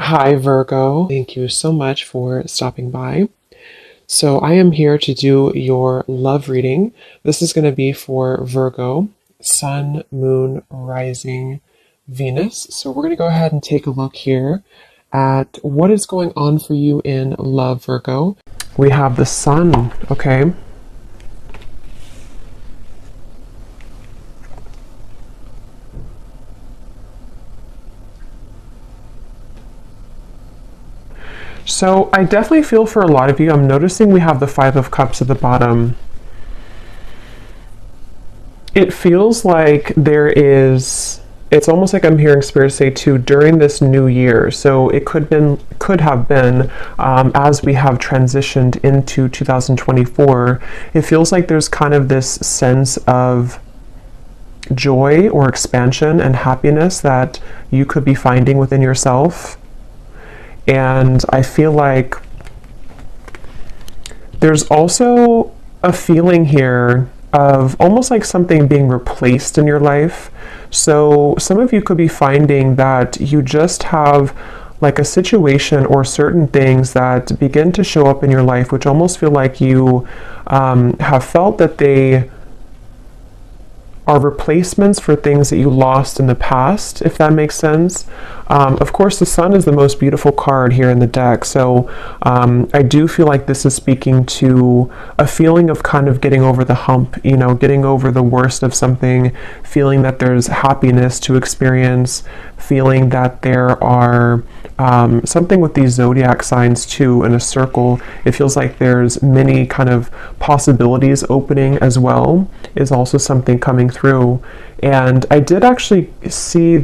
Hi, Virgo. Thank you so much for stopping by. So, I am here to do your love reading. This is going to be for Virgo, Sun, Moon, Rising, Venus. So, we're going to go ahead and take a look here at what is going on for you in love, Virgo. We have the Sun, okay? So I definitely feel for a lot of you, I'm noticing we have the Five of Cups at the bottom. It feels like it's almost like I'm hearing Spirit say too, during this new year. So it could have been, as we have transitioned into 2024, it feels like there's kind of this sense of joy or expansion and happiness that you could be finding within yourself. And I feel like there's also a feeling here of almost like something being replaced in your life. So some of you could be finding that you just have like a situation or certain things that begin to show up in your life, which almost feel like you have felt that they are replacements for things that you lost in the past, if that makes sense. Of course, the Sun is the most beautiful card here in the deck, so I do feel like this is speaking to a feeling of kind of getting over the hump, getting over the worst of something, feeling that there's happiness to experience, feeling that there are something with these zodiac signs too in a circle. It feels like there's many kind of possibilities opening as well, is also something coming through. And I did actually see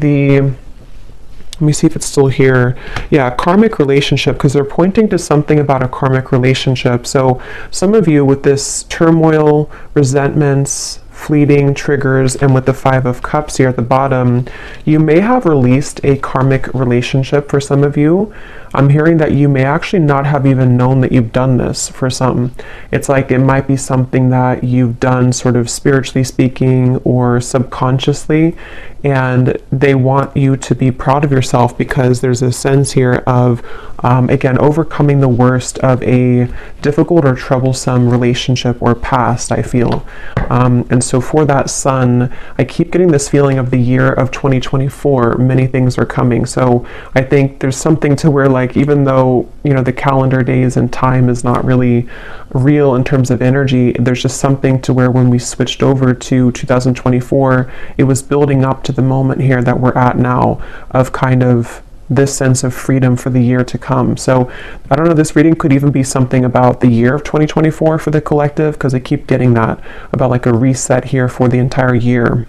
let me see if it's still here. Yeah, karmic relationship, because they're pointing to something about a karmic relationship. So some of you with this turmoil, resentments, fleeting triggers, and with the Five of Cups here at the bottom, you may have released a karmic relationship for some of you. I'm hearing that you may actually not have even known that you've done this for some. It's like it might be something that you've done sort of spiritually speaking or subconsciously, and they want you to be proud of yourself because there's a sense here of, again, overcoming the worst of a difficult or troublesome relationship or past, I feel. And so for that Sun, I keep getting this feeling of the year of 2024, many things are coming. So I think there's something to where, like, even though, the calendar days and time is not really real in terms of energy, there's just something to where when we switched over to 2024, it was building up to the moment here that we're at now of kind of this sense of freedom for the year to come. So I don't know, this reading could even be something about the year of 2024 for the collective, because I keep getting that about like a reset here for the entire year.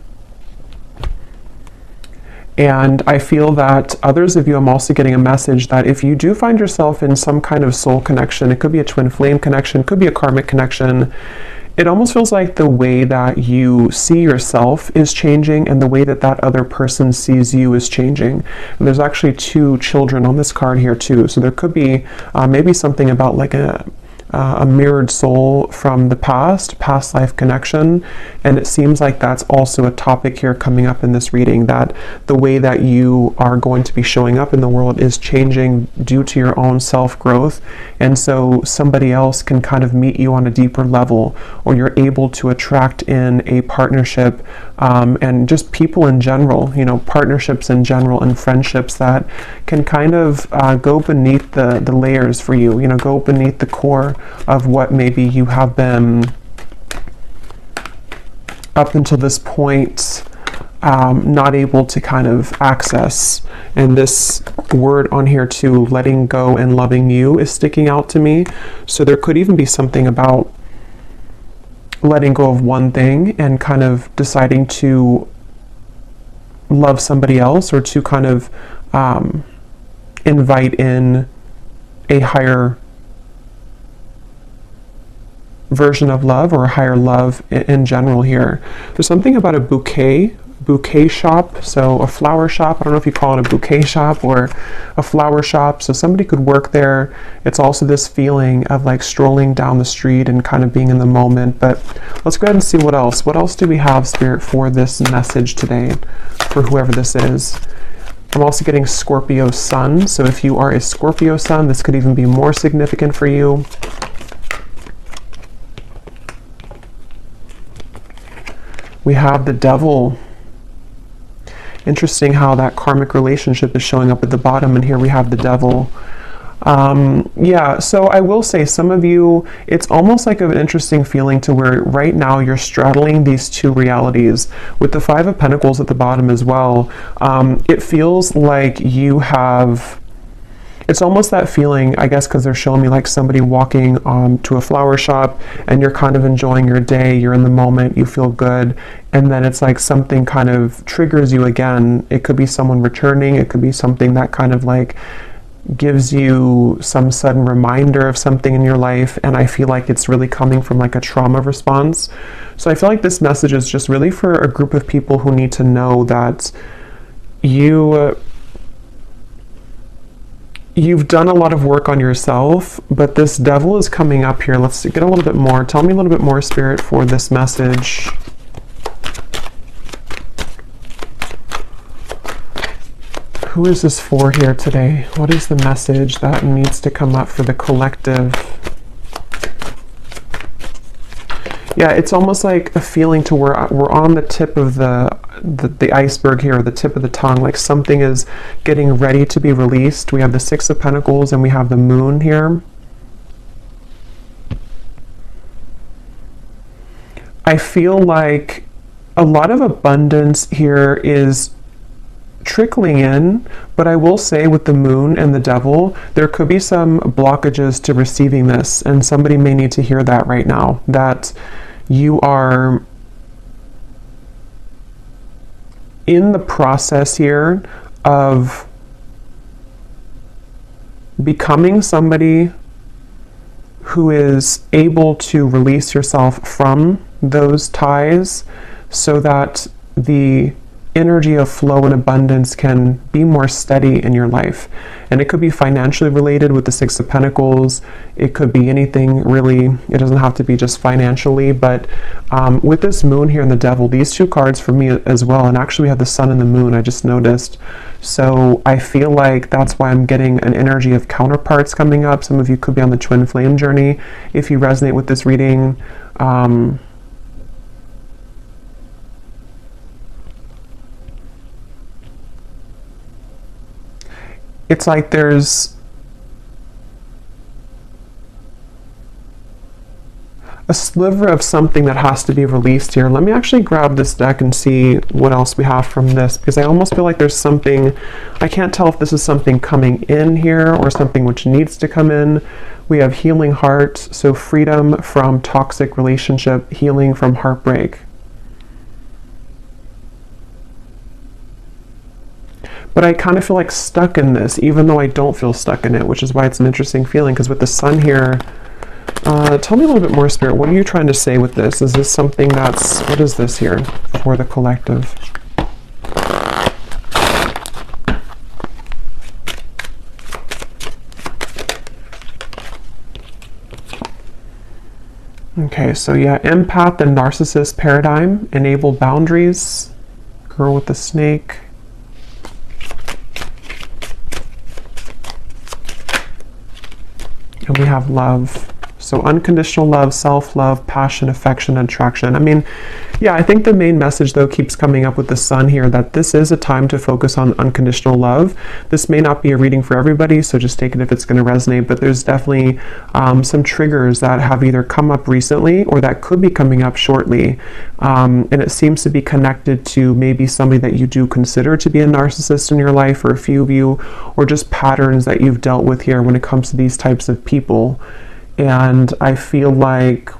And I feel that others of you, I'm also getting a message that if you do find yourself in some kind of soul connection, it could be a twin flame connection, could be a karmic connection, it almost feels like the way that you see yourself is changing and the way that that other person sees you is changing. And there's actually two children on this card here too. So there could be maybe something about like a mirrored soul from the past life connection. And it seems like that's also a topic here coming up in this reading, that the way that you are going to be showing up in the world is changing due to your own self-growth. And so somebody else can kind of meet you on a deeper level, or you're able to attract in a partnership, and just people in general, partnerships in general and friendships that can kind of go beneath the layers for you, go beneath the core of what maybe you have been up until this point not able to kind of access. And this word on here too, letting go and loving you, is sticking out to me. So there could even be something about letting go of one thing and kind of deciding to love somebody else, or to kind of invite in a higher version of love, or a higher love in general here. There's something about a bouquet shop, so a flower shop. I don't know if you call it a bouquet shop or a flower shop. So somebody could work there. It's also this feeling of like strolling down the street and kind of being in the moment. But let's go ahead and see what else do we have, Spirit, for this message today for whoever this is. I'm also getting Scorpio Sun. So if you are a Scorpio Sun, this could even be more significant for you. We have the Devil. Interesting how that karmic relationship is showing up at the bottom, and here we have the Devil. Yeah, so I will say some of you, it's almost like an interesting feeling to where right now you're straddling these two realities. With the Five of Pentacles at the bottom as well, it feels like you have, it's almost that feeling, I guess, because they're showing me like somebody walking to a flower shop and you're kind of enjoying your day, you're in the moment, you feel good, and then it's like something kind of triggers you again. It could be someone returning, it could be something that kind of like gives you some sudden reminder of something in your life, and I feel like it's really coming from like a trauma response. So I feel like this message is just really for a group of people who need to know that you've done a lot of work on yourself, but this Devil is coming up here. Let's get a little bit more. Tell me a little bit more, Spirit, for this message. Who is this for here today? What is the message that needs to come up for the collective? Yeah, it's almost like a feeling to where we're on the tip of the iceberg here, or the tip of the tongue, like something is getting ready to be released. We have the Six of Pentacles and we have the Moon here. I feel like a lot of abundance here is trickling in, but I will say with the Moon and the Devil, there could be some blockages to receiving this, and somebody may need to hear that right now, that you are in the process here of becoming somebody who is able to release yourself from those ties so that the energy of flow and abundance can be more steady in your life. And it could be financially related with the Six of Pentacles. It could be anything really. It doesn't have to be just financially, but with this Moon here and the Devil, these two cards for me as well, and actually we have the Sun and the Moon, I just noticed. So I feel like that's why I'm getting an energy of counterparts coming up. Some of you could be on the twin flame journey if you resonate with this reading. It's like there's a sliver of something that has to be released here. Let me actually grab this deck and see what else we have from this, because I almost feel like there's something, I can't tell if this is something coming in here or something which needs to come in. We have Healing Heart, so freedom from toxic relationship, healing from heartbreak. But I kind of feel like stuck in this, even though I don't feel stuck in it, which is why it's an interesting feeling, because with the Sun here, tell me a little bit more, Spirit. What are you trying to say with this? Is this something that's, what is this here for the collective? Okay, so yeah, empath and narcissist paradigm, enable boundaries, girl with the snake. And we have love. So unconditional love, self-love, passion, affection, and attraction. I mean, yeah, I think the main message though keeps coming up with the Sun here, that this is a time to focus on unconditional love. This may not be a reading for everybody, so just take it if it's going to resonate, but there's definitely some triggers that have either come up recently or that could be coming up shortly. And it seems to be connected to maybe somebody that you do consider to be a narcissist in your life, or a few of you, or just patterns that you've dealt with here when it comes to these types of people. And I feel like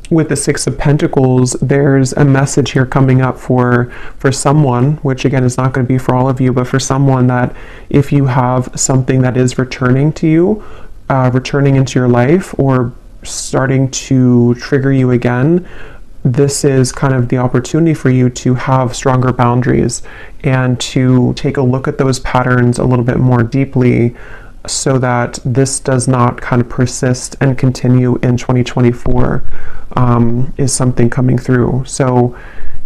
with the Six of Pentacles, there's a message here coming up for someone, which again is not going to be for all of you, but for someone, that if you have something that is returning to you, returning into your life, or starting to trigger you again, this is kind of the opportunity for you to have stronger boundaries and to take a look at those patterns a little bit more deeply, so that this does not kind of persist and continue in 2024, is something coming through. So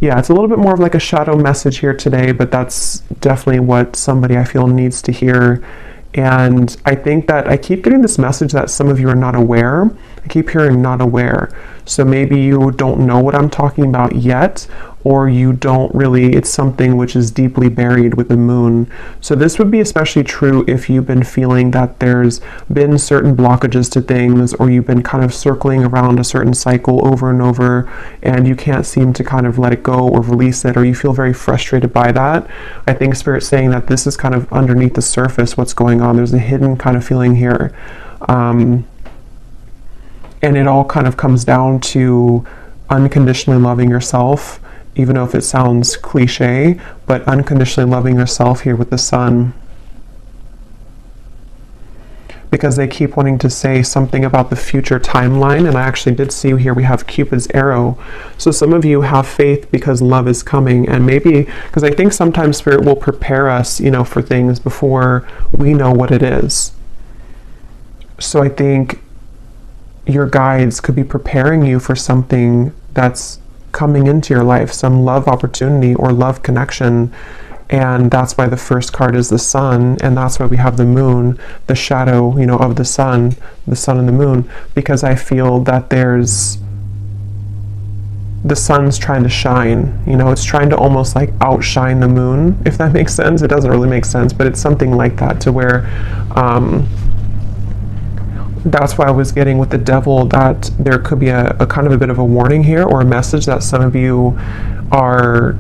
Yeah, it's a little bit more of like a shadow message here today, but that's definitely what somebody I feel needs to hear. And I think that I keep getting this message that some of you are not aware. I keep hearing not aware. So maybe you don't know what I'm talking about yet, or you don't really, it's something which is deeply buried with the moon. So this would be especially true if you've been feeling that there's been certain blockages to things, or you've been kind of circling around a certain cycle over and over, and you can't seem to kind of let it go or release it, or you feel very frustrated by that. I think Spirit's saying that this is kind of underneath the surface what's going on. There's a hidden kind of feeling here. And it all kind of comes down to unconditionally loving yourself, even though if it sounds cliche, but unconditionally loving yourself here with the sun. Because they keep wanting to say something about the future timeline, and I actually did see here we have Cupid's arrow. So some of you have faith because love is coming, and maybe, because I think sometimes Spirit will prepare us, for things before we know what it is. So I think your guides could be preparing you for something that's coming into your life, some love opportunity or love connection. And that's why the first card is the sun, and that's why we have the moon, the shadow, of the sun and the moon, because I feel that the sun's trying to shine, it's trying to almost like outshine the moon, if that makes sense. It doesn't really make sense, but it's something like that, to where that's why I was getting with the devil that there could be a kind of a bit of a warning here, or a message that some of you are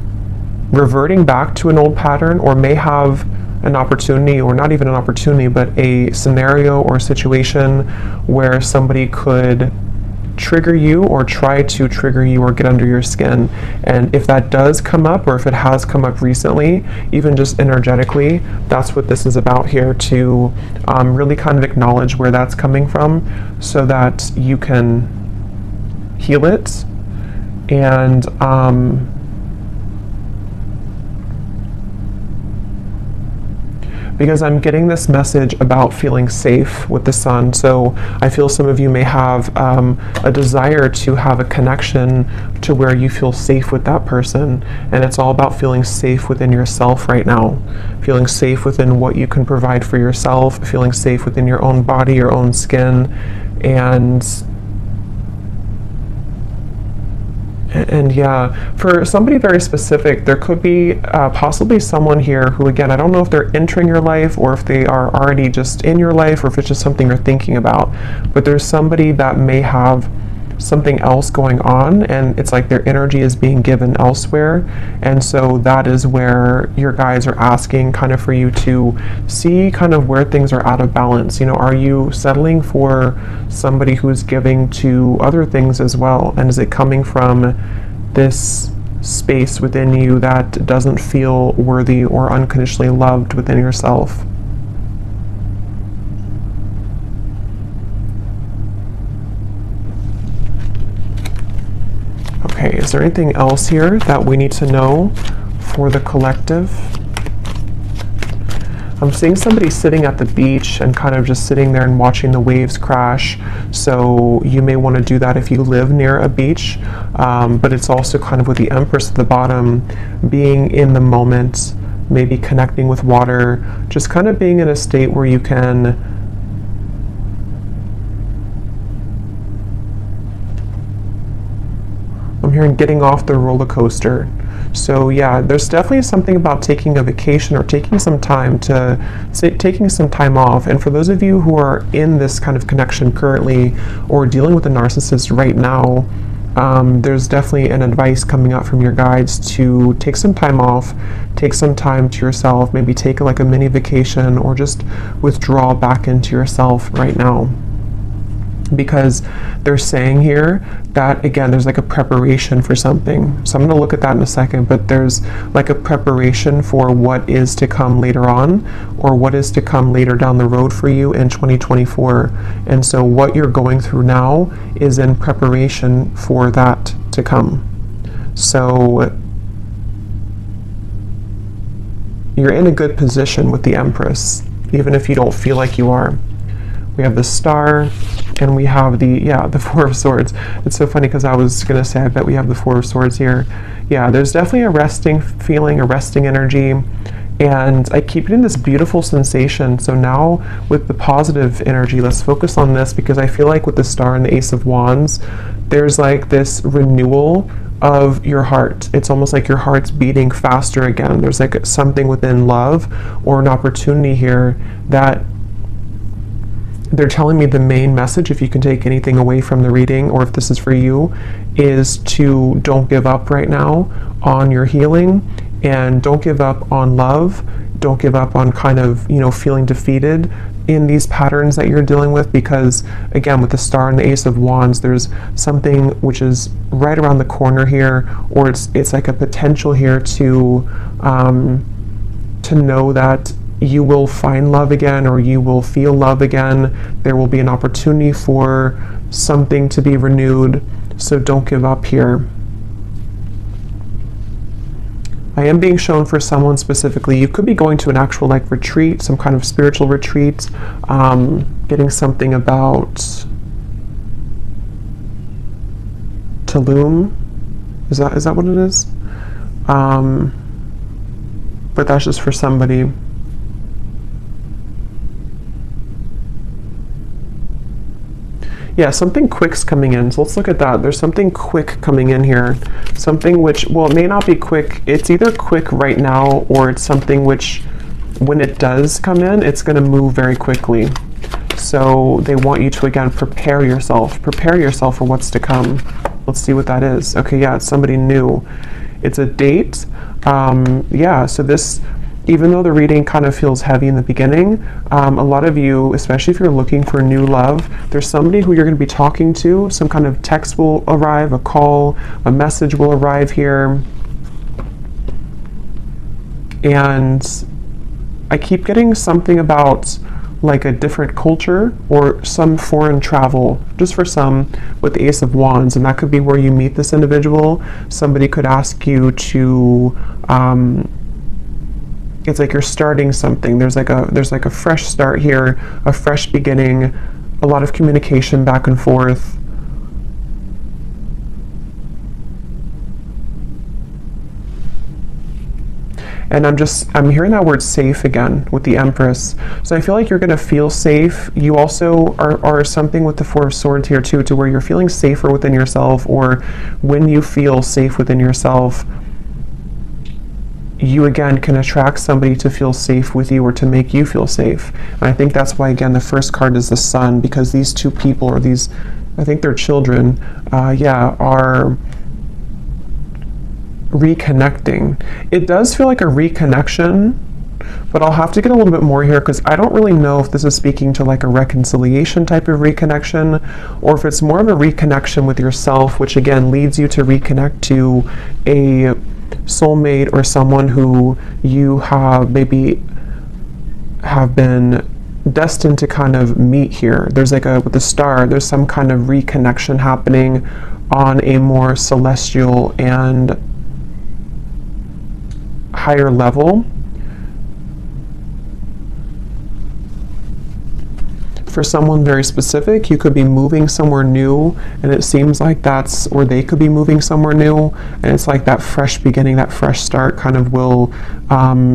reverting back to an old pattern, or may have an opportunity, or not even an opportunity, but a scenario or a situation where somebody could trigger you or try to trigger you or get under your skin. And if that does come up, or if it has come up recently, even just energetically, that's what this is about here, to really kind of acknowledge where that's coming from so that you can heal it. And because I'm getting this message about feeling safe with the sun. So I feel some of you may have a desire to have a connection to where you feel safe with that person. And it's all about feeling safe within yourself right now. Feeling safe within what you can provide for yourself, feeling safe within your own body, your own skin. And yeah, for somebody very specific, there could be possibly someone here who, again, I don't know if they're entering your life or if they are already just in your life, or if it's just something you're thinking about, but there's somebody that may have something else going on, and it's like their energy is being given elsewhere. And so that is where your guides are asking kind of for you to see kind of where things are out of balance. Are you settling for somebody who's giving to other things as well? And is it coming from this space within you that doesn't feel worthy or unconditionally loved within yourself? Okay, is there anything else here that we need to know for the collective? I'm seeing somebody sitting at the beach and kind of just sitting there and watching the waves crash. So you may want to do that if you live near a beach. But it's also kind of with the Empress at the bottom, being in the moment, maybe connecting with water, just kind of being in a state where you can I'm hearing getting off the roller coaster. So yeah, there's definitely something about taking a vacation or taking some time off. And for those of you who are in this kind of connection currently, or dealing with a narcissist right now, there's definitely an advice coming out from your guides to take some time off, take some time to yourself, maybe take like a mini vacation, or just withdraw back into yourself right now. Because they're saying here that, again, there's like a preparation for something. So I'm going to look at that in a second, but there's like a preparation for what is to come later on, or what is to come later down the road for you in 2024. And so what you're going through now is in preparation for that to come. So you're in a good position with the Empress, even if you don't feel like you are. we have the Star, and we have the Four of Swords. It's so funny because I was going to say, I bet we have the Four of Swords here. Yeah, there's definitely a resting feeling, a resting energy, and I keep getting this beautiful sensation. So now with the positive energy, let's focus on this, because I feel like with the Star and the Ace of Wands, there's like this renewal of your heart. It's almost like your heart's beating faster again. There's like something within love or an opportunity here that they're telling me the main message, if you can take anything away from the reading, or if this is for you, is to don't give up right now on your healing, and don't give up on love. Don't give up on kind of, feeling defeated in these patterns that you're dealing with, because again, with the Star and the Ace of Wands, there's something which is right around the corner here, or it's like a potential here to know that you will find love again, or you will feel love again. There will be an opportunity for something to be renewed, so don't give up here. I am being shown for someone specifically, you could be going to an actual like retreat, some kind of spiritual retreat, getting something about Tulum. Is that what it is? But that's just for somebody. Yeah, something quick's coming in. So let's look at that. There's something quick coming in here. Something which, well, it may not be quick. It's either quick right now, or it's something which, when it does come in, it's going to move very quickly. So they want you to, again, prepare yourself. Prepare yourself for what's to come. Let's see what that is. Okay, yeah, it's somebody new. It's a date. Yeah, so this, even though the reading kind of feels heavy in the beginning, a lot of you, especially if you're looking for new love, there's somebody who you're going to be talking to. Some kind of text will arrive, a call, a message will arrive here. And I keep getting something about like a different culture or some foreign travel, just for some, with the Ace of Wands. And that could be where you meet this individual. Somebody could ask you to, it's like you're starting something. There's like a fresh start here, a fresh beginning, a lot of communication back and forth. And I'm hearing that word safe again with the Empress. So I feel like you're going to feel safe. You also are something with the Four of Swords here too, to where you're feeling safer within yourself, or when you feel safe within yourself, you again can attract somebody to feel safe with you, or to make you feel safe. And I think that's why, again, the first card is the Sun, because these two people, or these, I think they're children, are reconnecting. It does feel like a reconnection, but I'll have to get a little bit more here, because I don't really know if this is speaking to like a reconciliation type of reconnection, or if it's more of a reconnection with yourself, which again leads you to reconnect to a soulmate, or someone who you have maybe have been destined to kind of meet here. There's like with the Star, there's some kind of reconnection happening on a more celestial and higher level. For someone very specific, you could be moving somewhere new, and it seems like that's, or they could be moving somewhere new, and it's like that fresh beginning, that fresh start kind of will,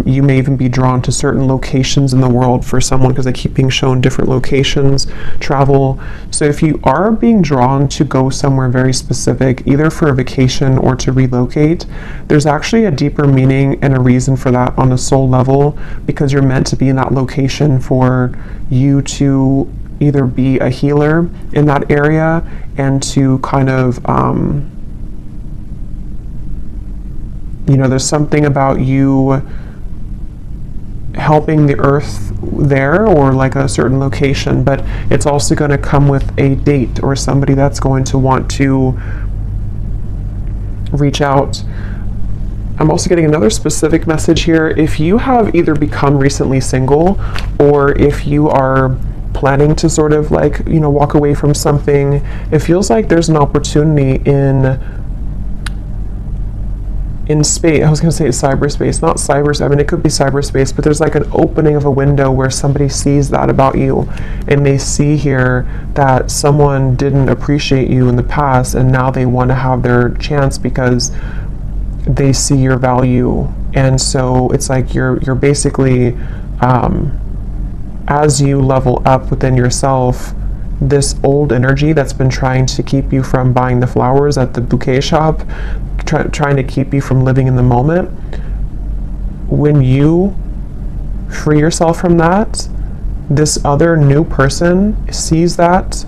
you may even be drawn to certain locations in the world for someone, because I keep being shown different locations, travel. So if you are being drawn to go somewhere very specific, either for a vacation or to relocate, there's actually a deeper meaning and a reason for that on a soul level, because you're meant to be in that location for you to either be a healer in that area, and to kind of, there's something about you helping the earth there, or like a certain location, but it's also going to come with a date, or somebody that's going to want to reach out. I'm also getting another specific message here. If you have either become recently single, or if you are planning to sort of like, walk away from something, it feels like there's an opportunity in in space. I was going to say cyberspace, not cyberspace. I mean, it could be cyberspace, but there's like an opening of a window where somebody sees that about you, and they see here that someone didn't appreciate you in the past, and now they want to have their chance because they see your value. And so it's like you're basically, as you level up within yourself, this old energy that's been trying to keep you from buying the flowers at the bouquet shop, trying to keep you from living in the moment, when you free yourself from that, this other new person sees that,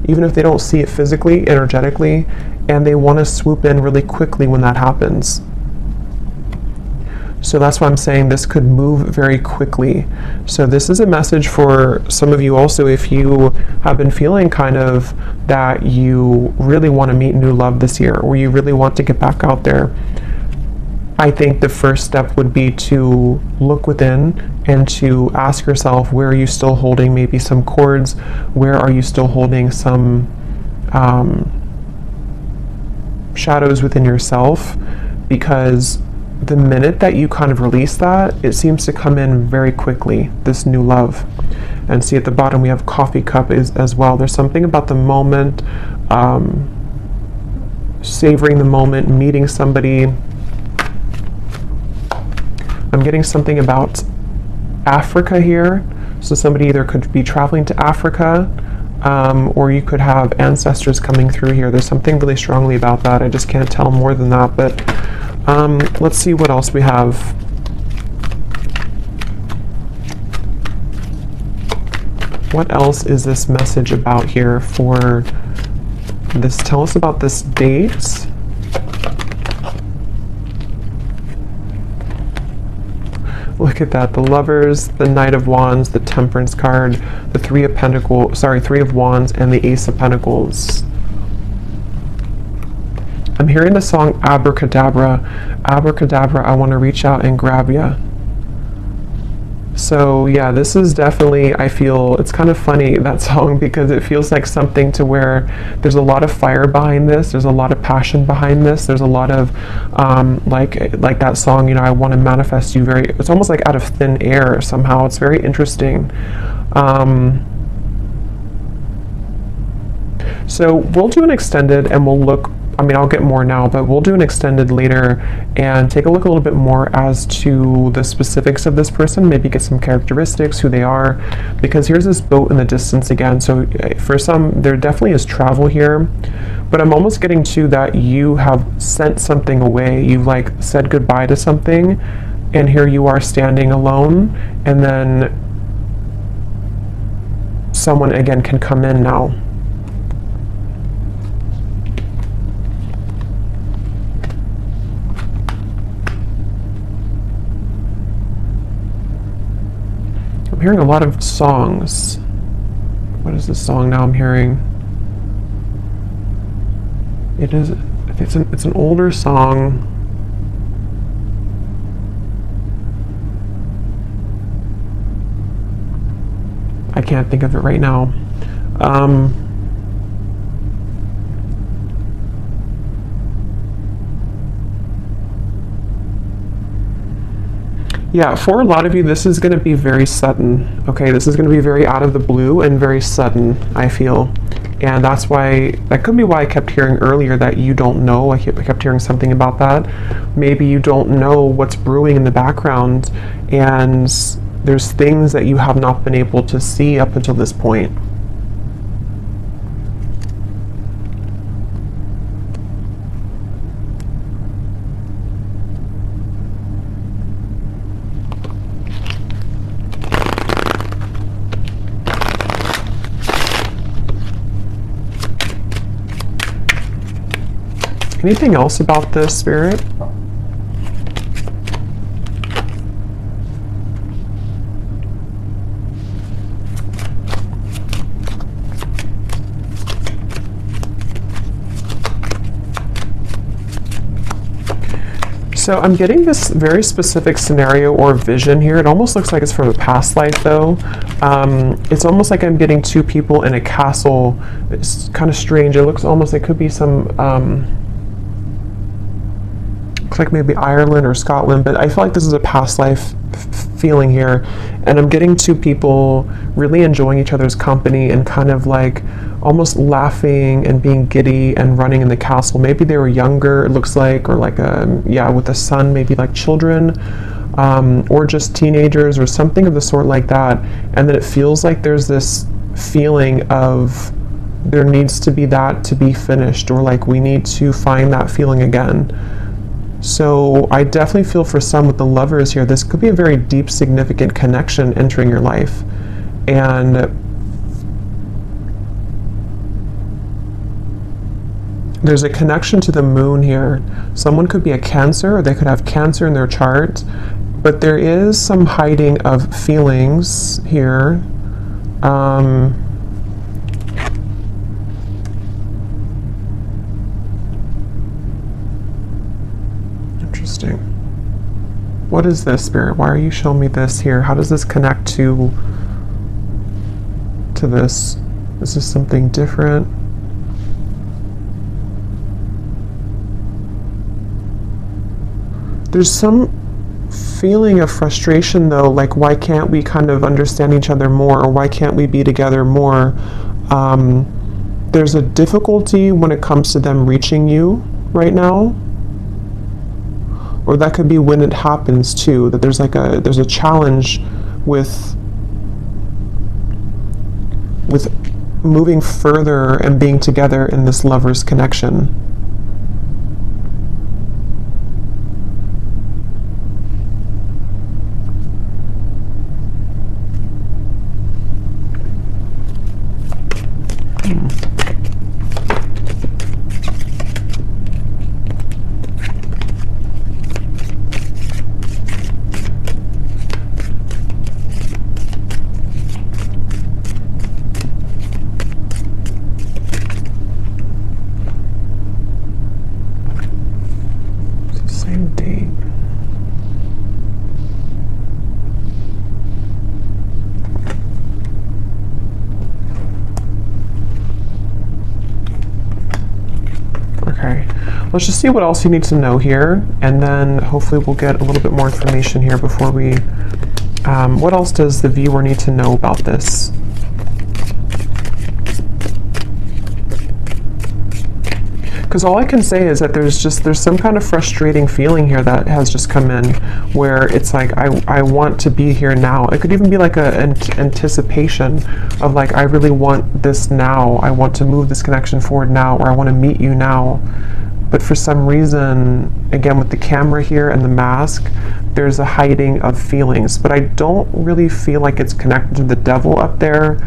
even if they don't see it physically, energetically, and they want to swoop in really quickly when that happens. So that's why I'm saying this could move very quickly. So this is a message for some of you also, if you have been feeling kind of that you really want to meet new love this year, or you really want to get back out there. I think the first step would be to look within and to ask yourself, where are you still holding maybe some cords? Where are you still holding some shadows within yourself? Because the minute that you kind of release that, it seems to come in very quickly, this new love. And see at the bottom we have coffee cup as well. There's something about the moment, savoring the moment, meeting somebody. I'm getting something about Africa here. So somebody either could be traveling to Africa, or you could have ancestors coming through here. There's something really strongly about that. I just can't tell more than that, but let's see what else we have. What else is this message about here for this? Tell us about this date. Look at that, the Lovers, the Knight of Wands, the Temperance card, the Three of Wands, and the Ace of Pentacles. I'm hearing the song Abracadabra. Abracadabra, I want to reach out and grab ya. So yeah, this is definitely, I feel, it's kind of funny, that song, because it feels like something to where there's a lot of fire behind this, there's a lot of passion behind this, there's a lot of, like that song, you know, I want to manifest you very, it's almost like out of thin air somehow. It's very interesting. So we'll do an extended and we'll look, I mean, I'll get more now, but we'll do an extended later and take a look a little bit more as to the specifics of this person, maybe get some characteristics, who they are, because here's this boat in the distance again. So for some, there definitely is travel here, but I'm almost getting to that you have sent something away. You've like said goodbye to something, and here you are standing alone, and then someone again can come in now. I'm hearing a lot of songs. What is this song now I'm hearing? It's an older song. I can't think of it right now. Yeah, for a lot of you, this is going to be very sudden. Okay, this is going to be very out of the blue and very sudden, I feel. And that could be why I kept hearing earlier that you don't know. I kept hearing something about that. Maybe you don't know what's brewing in the background, and there's things that you have not been able to see up until this point. Anything else about this, Spirit? So I'm getting this very specific scenario or vision here. It almost looks like it's from a past life though. It's almost like I'm getting two people in a castle. It's kind of strange. It looks almost, it could be some looks like maybe Ireland or Scotland, but I feel like this is a past life feeling here. And I'm getting two people really enjoying each other's company and kind of like almost laughing and being giddy and running in the castle. Maybe they were younger, it looks like, or like with a son, maybe like children, or just teenagers or something of the sort like that. And then it feels like there's this feeling of there needs to be that to be finished, or like we need to find that feeling again. So I definitely feel for some with the Lovers here, this could be a very deep, significant connection entering your life. And there's a connection to the moon here. Someone could be a Cancer, or they could have Cancer in their chart, but there is some hiding of feelings here. Interesting. What is this, Spirit? Why are you showing me this here? How does this connect to this? Is this something different? There's some feeling of frustration though, like why can't we kind of understand each other more, or why can't we be together more? There's a difficulty when it comes to them reaching you right now. Or that could be when it happens too, that there's a challenge with moving further and being together in this Lovers connection. Let's just see what else you need to know here, and then hopefully we'll get a little bit more information here before we... what else does the viewer need to know about this? Because all I can say is that there's some kind of frustrating feeling here that has just come in, where it's like I want to be here now. It could even be like an anticipation of like, I really want this now. I want to move this connection forward now, or I want to meet you now. But for some reason, again with the camera here and the mask, there's a hiding of feelings. But I don't really feel like it's connected to the devil up there.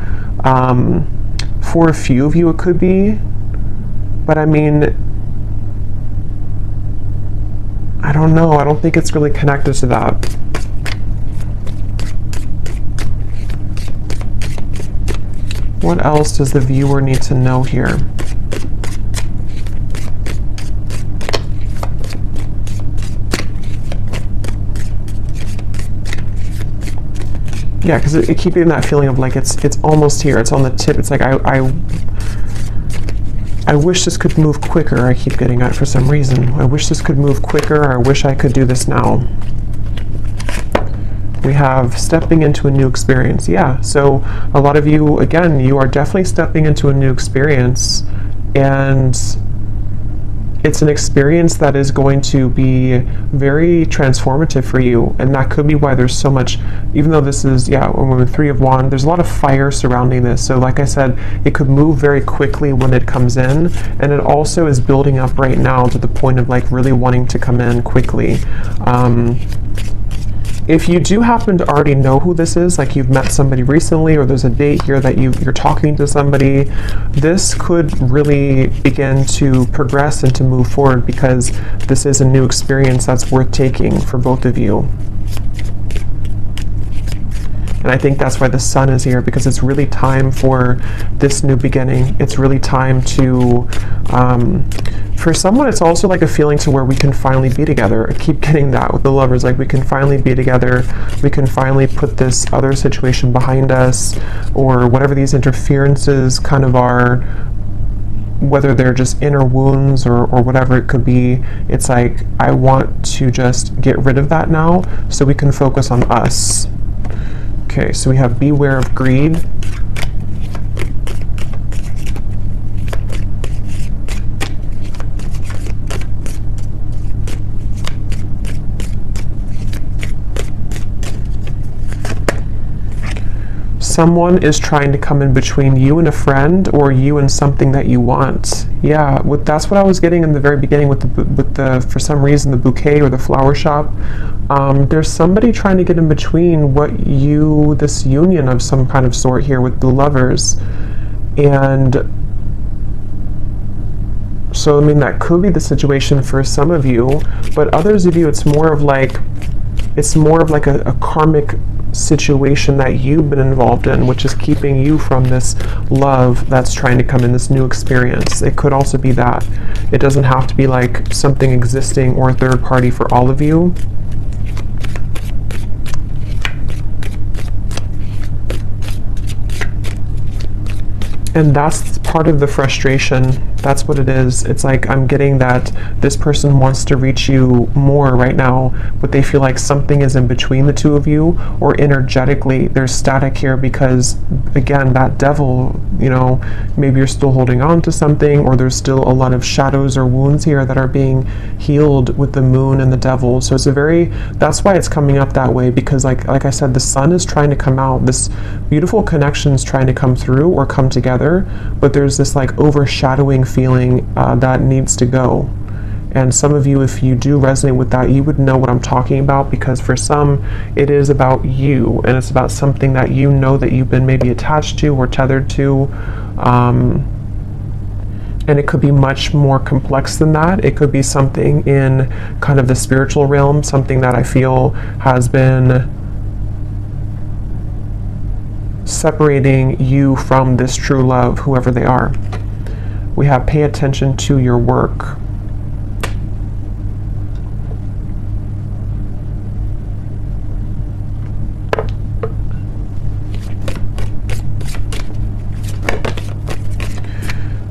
For a few of you it could be. But I mean, I don't know. I don't think it's really connected to that. What else does the viewer need to know here? Yeah, because it keeps getting that feeling of like it's almost here. It's on the tip. It's like I wish this could move quicker. I keep getting that for some reason. I wish this could move quicker. Or I wish I could do this now. We have stepping into a new experience. Yeah, so a lot of you, again, you are definitely stepping into a new experience, and it's an experience that is going to be very transformative for you, and that could be why there's so much, even though this is, when we're Three of Wands, there's a lot of fire surrounding this. So like I said, it could move very quickly when it comes in, and it also is building up right now to the point of like really wanting to come in quickly. If you do happen to already know who this is, like you've met somebody recently, or there's a date here that you're talking to somebody, this could really begin to progress and to move forward, because this is a new experience that's worth taking for both of you. And I think that's why the Sun is here, because it's really time for this new beginning. It's really time to, for someone, it's also like a feeling to where we can finally be together. I keep getting that with the Lovers, like we can finally be together. We can finally put this other situation behind us, or whatever these interferences kind of are. whether they're just inner wounds or whatever it could be. It's like, I want to just get rid of that now so we can focus on us. Okay, so we have beware of greed. Someone is trying to come in between you and a friend, or you and something that you want. Yeah, that's what I was getting in the very beginning with the for some reason, the bouquet or the flower shop. There's somebody trying to get in between this union of some kind of sort here with the lovers. And so, I mean, that could be the situation for some of you, but others of you, it's more of like a karmic situation that you've been involved in, which is keeping you from this love that's trying to come in, this new experience. It could also be that. It doesn't have to be like something existing or a third party for all of you. And that's part of the frustration. That's what it is. It's like, I'm getting that this person wants to reach you more right now, but they feel like something is in between the two of you, or energetically there's static here because, again, that devil, you know, maybe you're still holding on to something, or there's still a lot of shadows or wounds here that are being healed with the moon and the devil. So that's why it's coming up that way, because like I said, the sun is trying to come out. This beautiful connection is trying to come through or come together, but there's this like overshadowing feeling that needs to go. And some of you, if you do resonate with that, you would know what I'm talking about, because for some it is about you, and it's about something that you know that you've been maybe attached to or tethered to, and it could be much more complex than that. It could be something in kind of the spiritual realm, something that I feel has been separating you from this true love, whoever they are. We have pay attention to your work.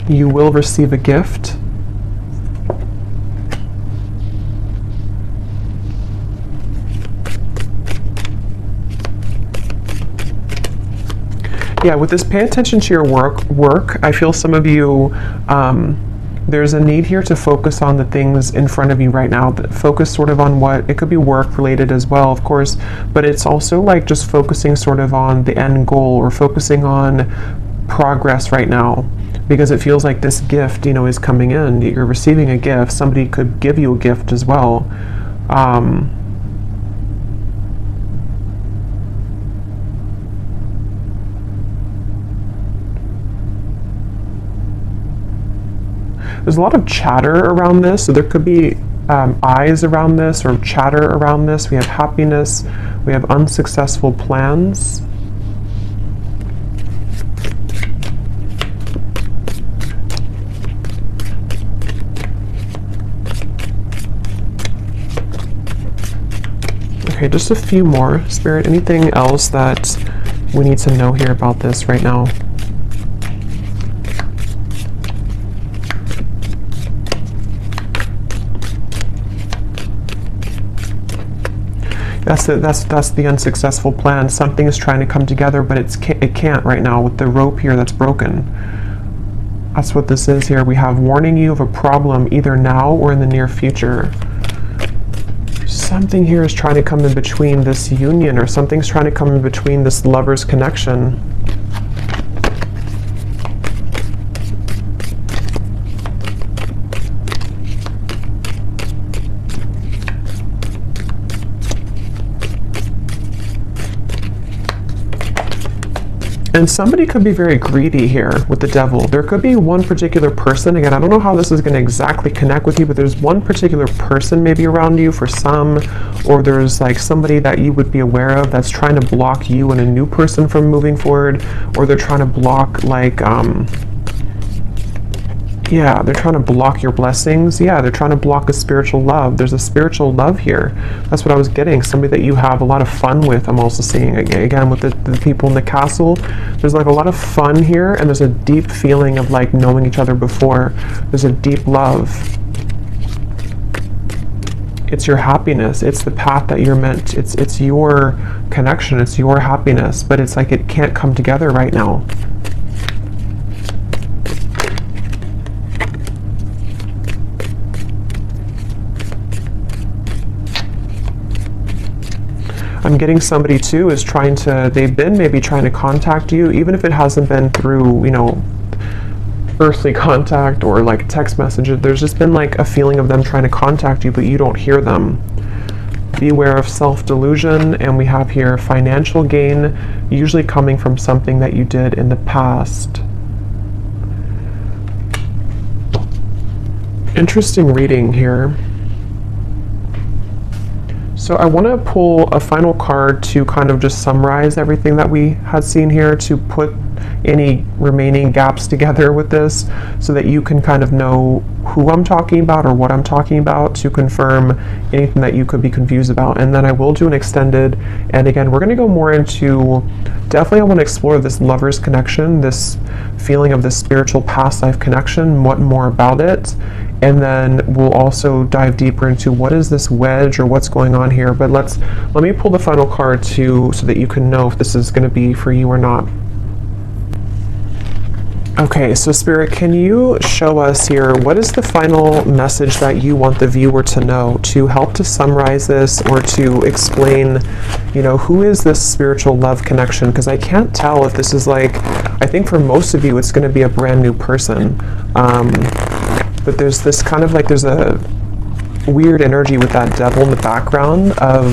You will receive a gift. Yeah, with this pay attention to your work, I feel some of you, there's a need here to focus on the things in front of you right now. Focus sort of on what, it could be work related as well, of course, but it's also like just focusing sort of on the end goal, or focusing on progress right now, because it feels like this gift, you know, is coming in. You're receiving a gift. Somebody could give you a gift as well. There's a lot of chatter around this, so there could be eyes around this, or chatter around this. We have happiness, we have unsuccessful plans. Okay, just a few more. Spirit, anything else that we need to know here about this right now? That's the unsuccessful plan. Something is trying to come together, but it can't right now with the rope here that's broken. That's what this is here. We have warning you of a problem either now or in the near future. Something here is trying to come in between this union, or something's trying to come in between this lover's connection. And somebody could be very greedy here with the devil. There could be one particular person. Again, I don't know how this is going to exactly connect with you, but there's one particular person maybe around you for some, or there's like somebody that you would be aware of that's trying to block you and a new person from moving forward, or they're trying to block like Yeah, they're trying to block your blessings. Yeah, they're trying to block a spiritual love. There's a spiritual love here. That's what I was getting. Somebody that you have a lot of fun with. I'm also seeing, again, with the people in the castle. There's like a lot of fun here, and there's a deep feeling of like knowing each other before. There's a deep love. It's your happiness. It's the path that you're meant. It's your connection. It's your happiness. But it's like it can't come together right now. I'm getting somebody too is trying to, they've been maybe trying to contact you, even if it hasn't been through, you know, earthly contact or like text messages. There's just been like a feeling of them trying to contact you, but you don't hear them. Beware of self-delusion. And we have here financial gain, usually coming from something that you did in the past. Interesting reading here. So I want to pull a final card to kind of just summarize everything that we had seen here, to put any remaining gaps together with this so that you can kind of know who I'm talking about or what I'm talking about, to confirm anything that you could be confused about. And then I will do an extended, and again, we're going to go more into, definitely I want to explore this lover's connection, this feeling of this spiritual past life connection, what more about it. And then we'll also dive deeper into what is this wedge or what's going on here. But let me pull the final card too, so that you can know if this is going to be for you or not. Okay, so Spirit, can you show us here, what is the final message that you want the viewer to know, to help to summarize this or to explain, you know, who is this spiritual love connection? Because I can't tell if this is like, I think for most of you it's going to be a brand new person. But there's this kind of like, there's a weird energy with that devil in the background of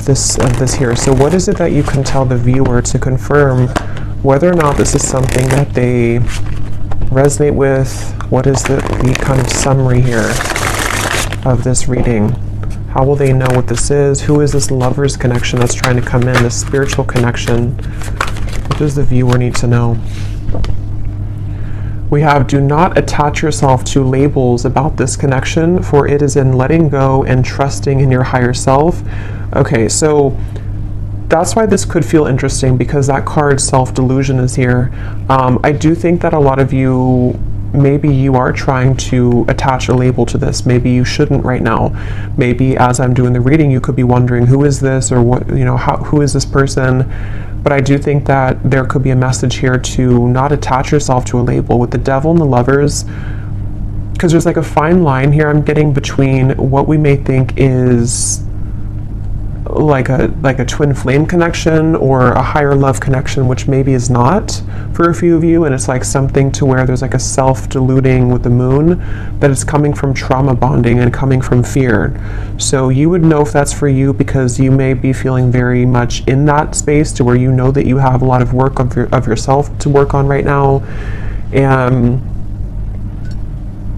this here. So what is it that you can tell the viewer to confirm whether or not this is something that they resonate with? What is the kind of summary here of this reading? How will they know what this is? Who is this lover's connection that's trying to come in, this spiritual connection? What does the viewer need to know? We have, do not attach yourself to labels about this connection, for it is in letting go and trusting in your higher self. Okay, so that's why this could feel interesting, because that card self-delusion is here. I do think that a lot of you, maybe you are trying to attach a label to this. Maybe you shouldn't right now. Maybe as I'm doing the reading, you could be wondering, who is this, or what, you know, who is this person? But I do think that there could be a message here to not attach yourself to a label with the devil and the lovers, because there's like a fine line here I'm getting between what we may think is like a twin flame connection or a higher love connection, which maybe is not for a few of you, and it's like something to where there's like a self-deluding with the moon, that it's coming from trauma bonding and coming from fear. So you would know if that's for you, because you may be feeling very much in that space to where you know that you have a lot of work of yourself to work on right now. And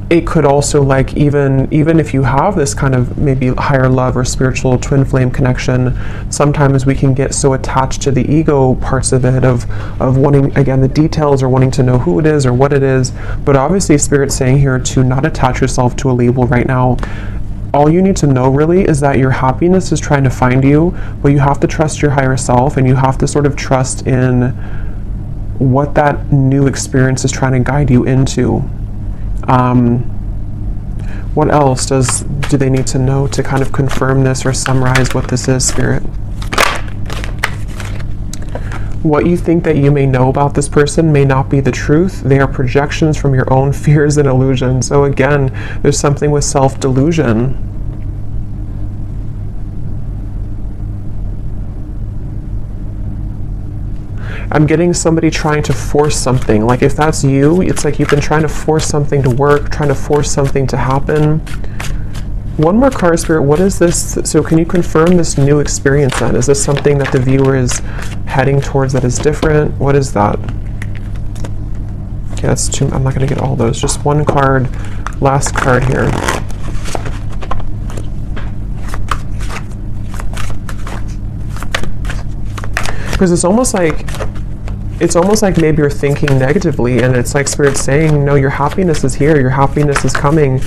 it could also, like, even if you have this kind of maybe higher love or spiritual twin flame connection, sometimes we can get so attached to the ego parts of it, of wanting, again, the details, or wanting to know who it is or what it is. But obviously Spirit's saying here to not attach yourself to a label right now. All you need to know really is that your happiness is trying to find you, but you have to trust your higher self, and you have to sort of trust in what that new experience is trying to guide you into. What else do they need to know to kind of confirm this or summarize what this is, Spirit? What you think that you may know about this person may not be the truth. They are projections from your own fears and illusions. So again, there's something with self-delusion. I'm getting somebody trying to force something. Like if that's you, it's like you've been trying to force something to work, trying to force something to happen. One more card, Spirit. What is this? So can you confirm this new experience then? Is this something that the viewer is heading towards that is different? What is that? Okay, that's two. I'm not going to get all those. Just one card. Last card here. Because it's almost like it's almost like maybe you're thinking negatively, and it's like Spirit's saying, no, your happiness is here, your happiness is coming,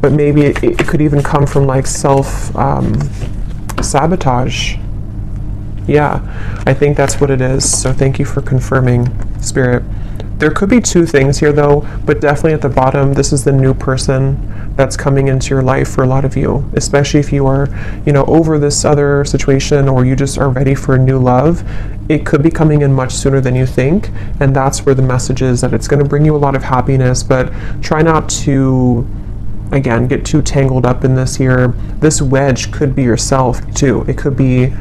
but maybe it could even come from like sabotage. Yeah, I think that's what it is. So thank you for confirming, Spirit. There could be two things here though, but definitely at the bottom, this is the new person that's coming into your life for a lot of you, especially if you are, over this other situation, or you just are ready for a new love. It could be coming in much sooner than you think, and that's where the message is, that it's going to bring you a lot of happiness, but try not to, again, get too tangled up in this here. This wedge could be yourself too. It could be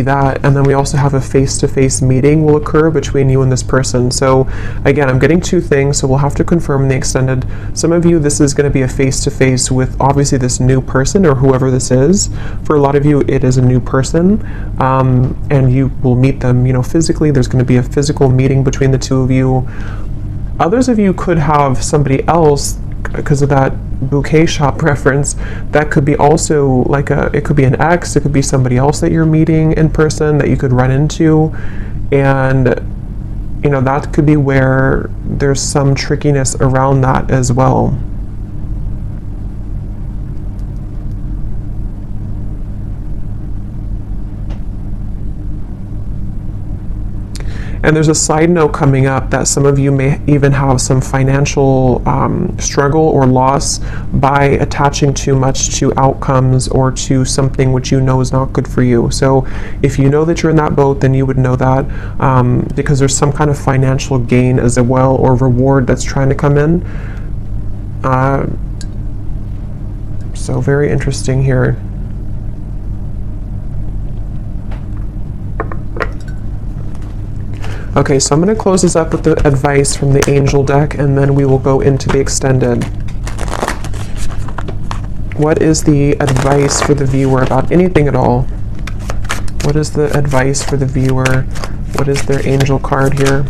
that, and then we also have a face-to-face meeting will occur between you and this person. So again, I'm getting two things, so we'll have to confirm in the extended. Some of you, this is going to be a face-to-face with obviously this new person or whoever this is. For a lot of you, it is a new person, and you will meet them, physically. There's going to be a physical meeting between the two of you. Others of you could have somebody else, because of that bouquet shop reference, that could be also like it could be an ex, it could be somebody else that you're meeting in person that you could run into, and that could be where there's some trickiness around that as well. And there's a side note coming up that some of you may even have some financial struggle or loss by attaching too much to outcomes or to something which is not good for you. So if you know that you're in that boat, then you would know that, because there's some kind of financial gain as well, or reward that's trying to come in. So very interesting here. Okay, so I'm going to close this up with the advice from the angel deck, and then we will go into the extended. What is the advice for the viewer about anything at all? What is the advice for the viewer? What is their angel card here?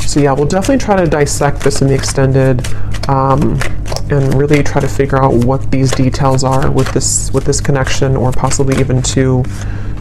So yeah, we'll definitely try to dissect this in the extended, and really try to figure out what these details are with this connection, or possibly even two.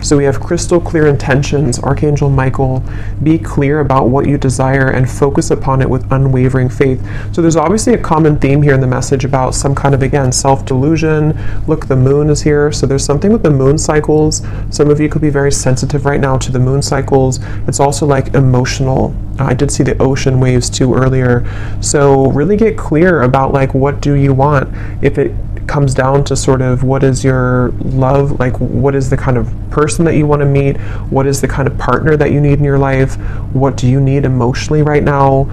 So we have crystal clear intentions, Archangel Michael. Be clear about what you desire and focus upon it with unwavering faith. So there's obviously a common theme here in the message about some kind of, again, self-delusion. Look, the moon is here. So there's something with the moon cycles. Some of you could be very sensitive right now to the moon cycles. It's also like emotional. I did see the ocean waves too earlier. So really get clear about like, what do you want? If it comes down to sort of what is your love, like what is the kind of person that you want to meet, what is the kind of partner that you need in your life, what do you need emotionally right now.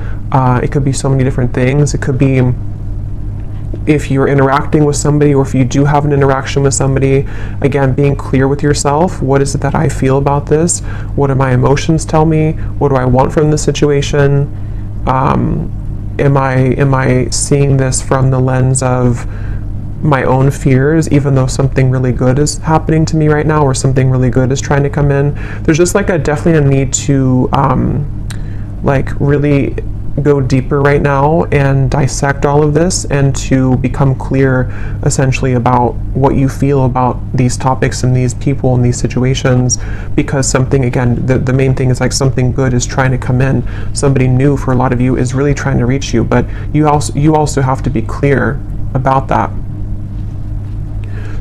It could be so many different things. It could be if you're interacting with somebody, or if you do have an interaction with somebody, again, being clear with yourself. What is it that I feel about this? What do my emotions tell me? What do I want from this situation? Am I seeing this from the lens of my own fears, even though something really good is happening to me right now, or something really good is trying to come in? There's just like definitely a need to like really go deeper right now and dissect all of this, and to become clear essentially about what you feel about these topics and these people and these situations, because something, again, the main thing is like something good is trying to come in. Somebody new for a lot of you is really trying to reach you, but you also have to be clear about that.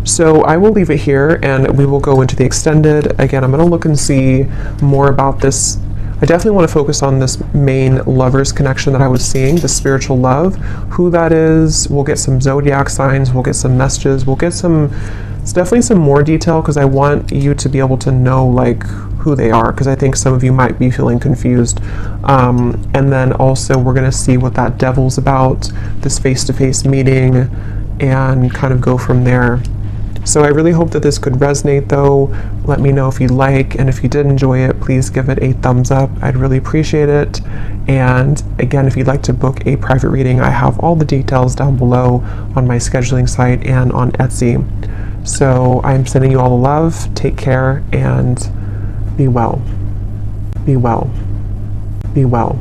So I will leave it here, and we will go into the extended. Again, I'm going to look and see more about this. I definitely want to focus on this main lovers connection that I was seeing, the spiritual love, who that is. We'll get some zodiac signs, we'll get some messages, we'll get it's definitely some more detail, because I want you to be able to know like who they are, because I think some of you might be feeling confused. And then also we're going to see what that devil's about, this face-to-face meeting, and kind of go from there. So I really hope that this could resonate though. Let me know if you like, and if you did enjoy it, please give it a thumbs up. I'd really appreciate it. And again, if you'd like to book a private reading, I have all the details down below on my scheduling site and on Etsy. So I'm sending you all the love. Take care and be well. Be well. Be well.